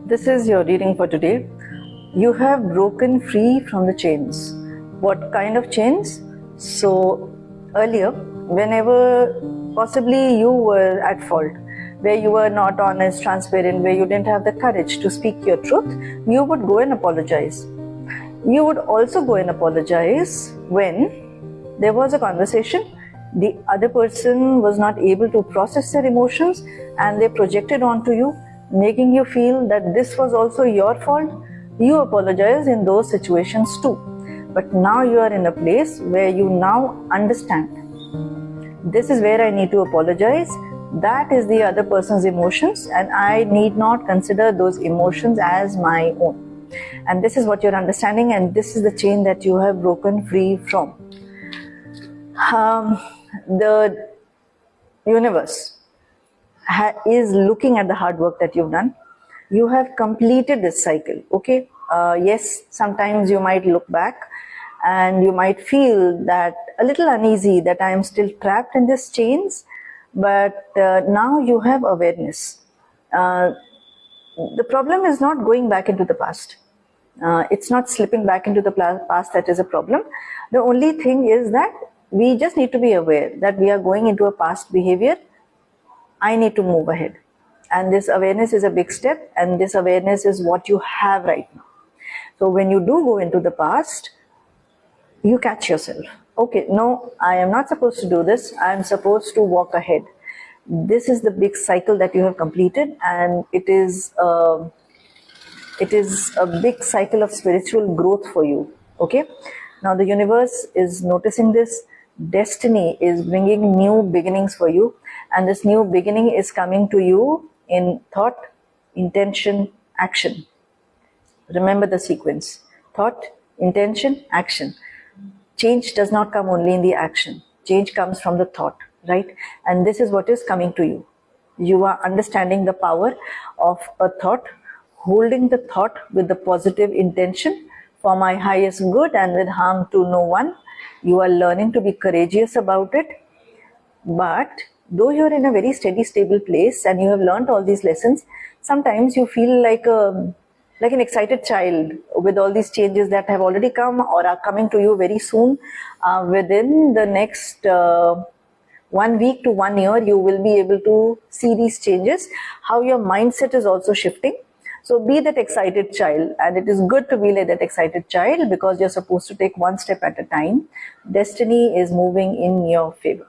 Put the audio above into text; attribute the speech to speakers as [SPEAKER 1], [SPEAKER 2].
[SPEAKER 1] This is your reading for today. You have broken free from the chains. What kind of chains? So, earlier, whenever possibly you were at fault, where you were not honest, transparent, where you didn't have the courage to speak your truth, you would go and apologize. You would also go and apologize when there was a conversation, the other person was not able to process their emotions and they projected onto you, making you feel that this was also your fault. You apologize in those situations too. But now you are in a place where you now understand. This is where I need to apologize. That is the other person's emotions, and I need not consider those emotions as my own. And this is what you're understanding, and this is the chain that you have broken free from. The universe is looking at the hard work that you've done. You have completed this cycle, okay? Yes, sometimes you might look back and you might feel that a little uneasy that I am still trapped in these chains, but now you have awareness. The problem is not going back into the past. It's not slipping back into the past that is a problem. The only thing is that we just need to be aware that we are going into a past behavior. I need to move ahead. And this awareness is a big step, and this awareness is what you have right now. So when you do go into the past, you catch yourself. Okay, no, I am not supposed to do this. I am supposed to walk ahead. This is the big cycle that you have completed, and it is a big cycle of spiritual growth for you. Okay, now the universe is noticing this. Destiny is bringing new beginnings for you, and this new beginning is coming to you in thought, intention, action. Remember the sequence: thought, intention, action. Change does not come only in the action. Change comes from the thought, right? And this is what is coming to you. You are understanding the power of a thought, holding the thought with the positive intention for my highest good and with harm to no one. You are learning to be courageous about it. But though you're in a very steady, stable place and you have learned all these lessons, sometimes you feel like an excited child with all these changes that have already come or are coming to you very soon. Within the next 1 week to 1 year, you will be able to see these changes, how your mindset is also shifting. So be that excited child, and it is good to be like that excited child because you're supposed to take one step at a time. Destiny is moving in your favor.